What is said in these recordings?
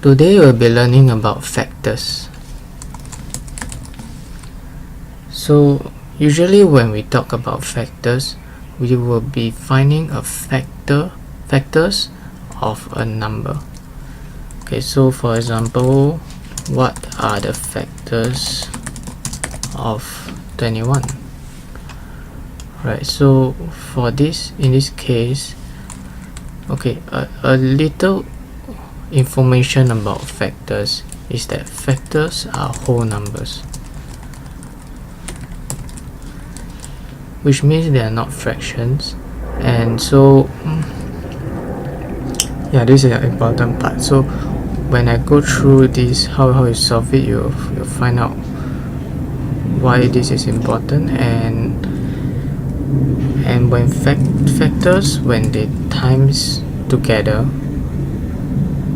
Today we'll be learning about factors. So usually when we talk about factors, we will be finding a factors of a number. Okay, so for example, what are the factors of 21? Right, so for this, in this case, okay, a little information about factors is that factors are whole numbers, which means they are not fractions. And so yeah, this is an important part. So when I go through this, how you solve it, you'll find out why this is important. And when factors, when they times together,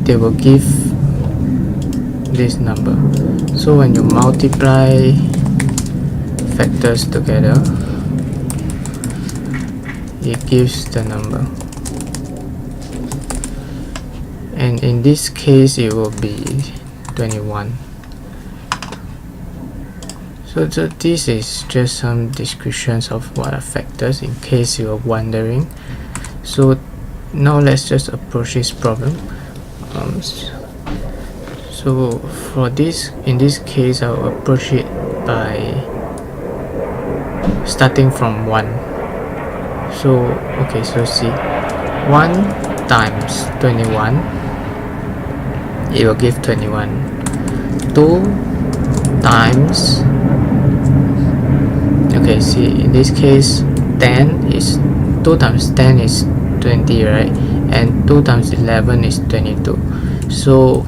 they will give this number. So when you multiply factors together, it gives the number, and in this case it will be 21. So this is just some descriptions of what are factors in case you are wondering. So now let's just approach this problem. So for this, in this case, I will approach it by starting from 1. So okay, so see, 1 times 21, it will give 21. 2 times, okay, see, in this case 10 is 2 times 10 is 20, right? And 2 times 11 is 22. So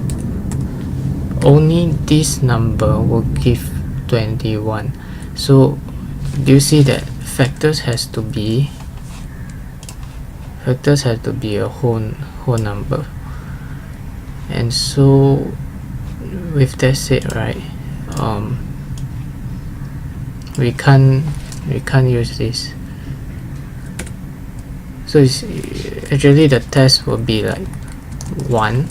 only this number will give 21. So do you see that factors has to be a whole number? And so with that said, right, we can't use this. So it's actually the test will be like 1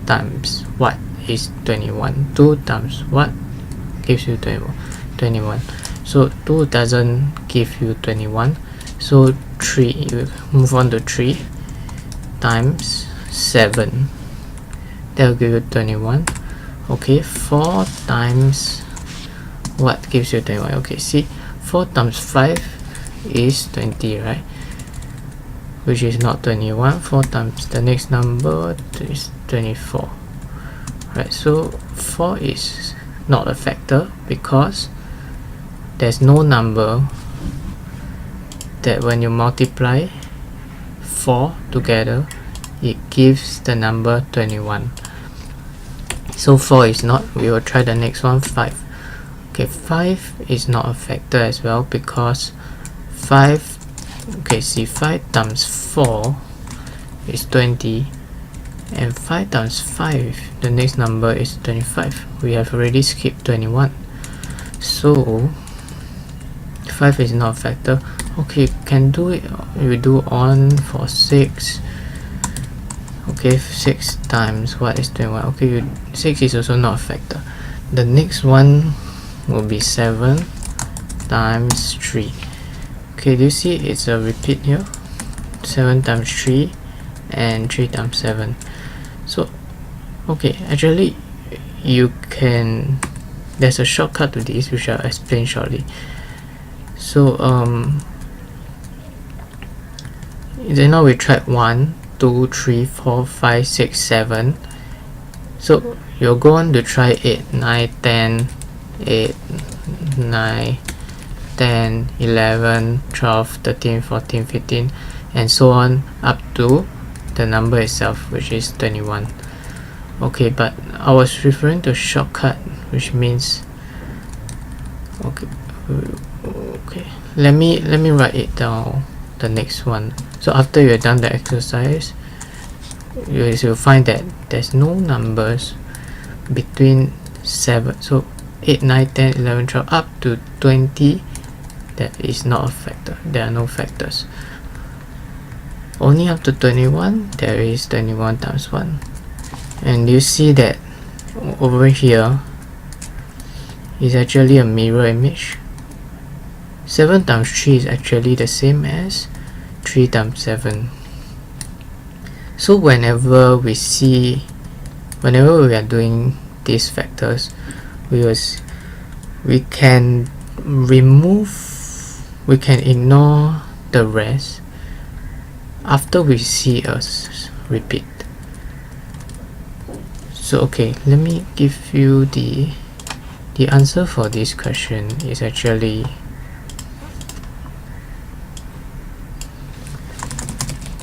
times what is 21, 2 times what gives you 21. So 2 doesn't give you 21, so 3, you move on to 3 times 7, that will give you 21. Okay, 4 times what gives you 21? Okay, see, 4 times 5 is 20, right? Which is not 21. 4 times the next number is 24, right? So 4 is not a factor because there's no number that when you multiply 4 together, it gives the number 21. So 4 is not. We will try the next one, 5. Okay, 5 is not a factor as well because 5, okay, see, 5 times 4 is 20, and 5 times 5, the next number is 25. We have already skipped 21, so 5 is not a factor. Okay, can do it. We do on for 6. Okay, 6 times what is 21? Okay, 6 is also not a factor. The next one will be 7 times 3. Okay, do you see it's a repeat here? 7 times 3 and 3 times 7. So okay, actually you can, there's a shortcut to this which I'll explain shortly. So then now we tried 1, 2, 3, 4, 5, 6, 7. So you'll go on to try 8, 9, 10, 8, 9, 10, 11, 12, 13, 14, 15, and so on up to the number itself, which is 21. Okay, but I was referring to shortcut, which means okay, let me write it down, the next one. So after you're done the exercise, you'll find that there's no numbers between 7, so 8, 9, 10, 11, 12 up to 20 that is not a factor. There are no factors. Only up to 21 there is 21 times 1, And you see that over here is actually a mirror image. 7 times 3 is actually the same as 3 times 7. So whenever we are doing these factors, we can ignore the rest after we see a repeat. So okay, let me give you the answer for this question is actually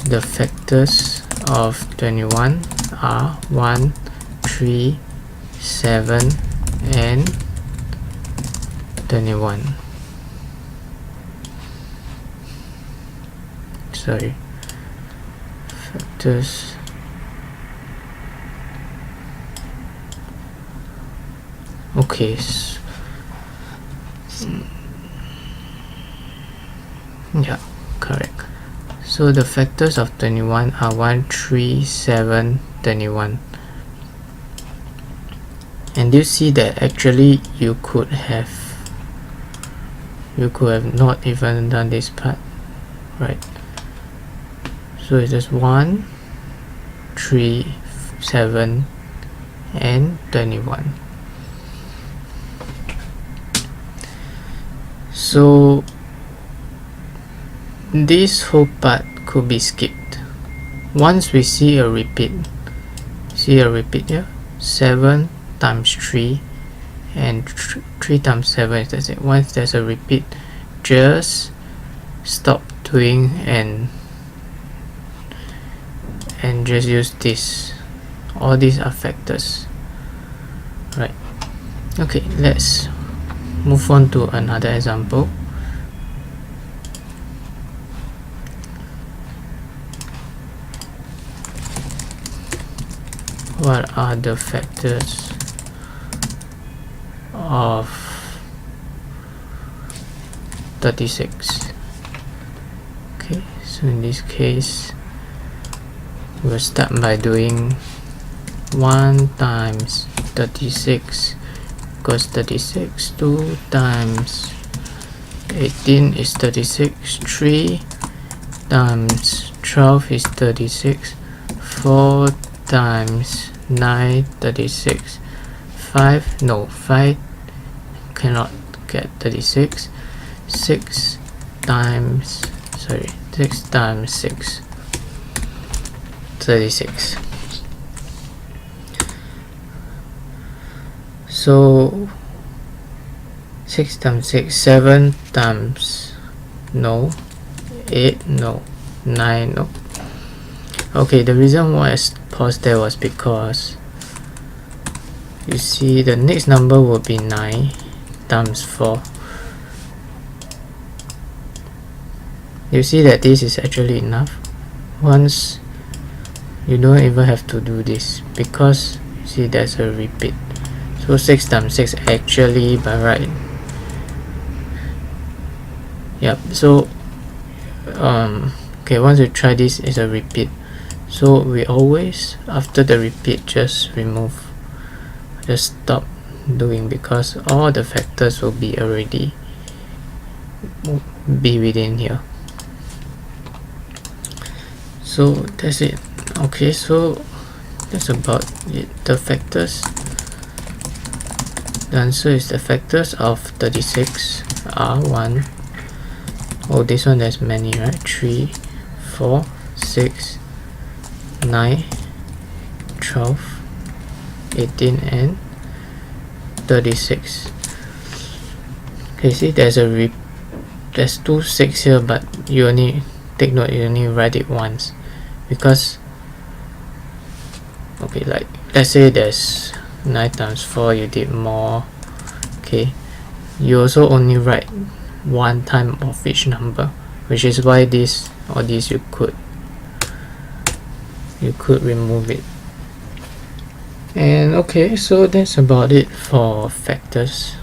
the factors of 21 are 1, 3, 7 and 21. Sorry, factors okay, yeah, correct. So the factors of 21 are 1, 3, 7, 21. And you see that actually you could have not even done this part, right? So it's just 1, 3, 7 and 21. So this whole part could be skipped. Once we see a repeat here, 7 times 3 and 3 times 7 is the same. Once there's a repeat, just stop doing and just use this. All these are factors, right? Okay, let's move on to another example. What are the factors of 36? Okay, so in this case we'll start by doing 1 times 36 equals 36, 2 times 18 is 36, 3 times 12 is 36, 4 times 9, 36, 5 cannot get 36, 6 times 6, 36. So 6 times 6, 7 times no, 8 no, 9 no. Okay, the reason why I paused there was because you see the next number will be 9 times 4. You see that this is actually enough. Once you don't even have to do this because you see there's a repeat. So 6 times 6 actually by right. Yep, so okay, once you try this is a repeat. So we always after the repeat just stop doing because all the factors will be already be within here. So that's it. Okay, so that's about it. The factors, the answer is the factors of 36 are 1. Oh, this one there's many, right? 3, 4, 6, 9, 12, 18 and 36. Okay, see there's there's 2 6 here, but you only take note, you only write it once because okay, like let's say there's 9 times 4, you did more. Okay, you also only write one time of each number, which is why this or this you could remove it. And okay, so that's about it for factors.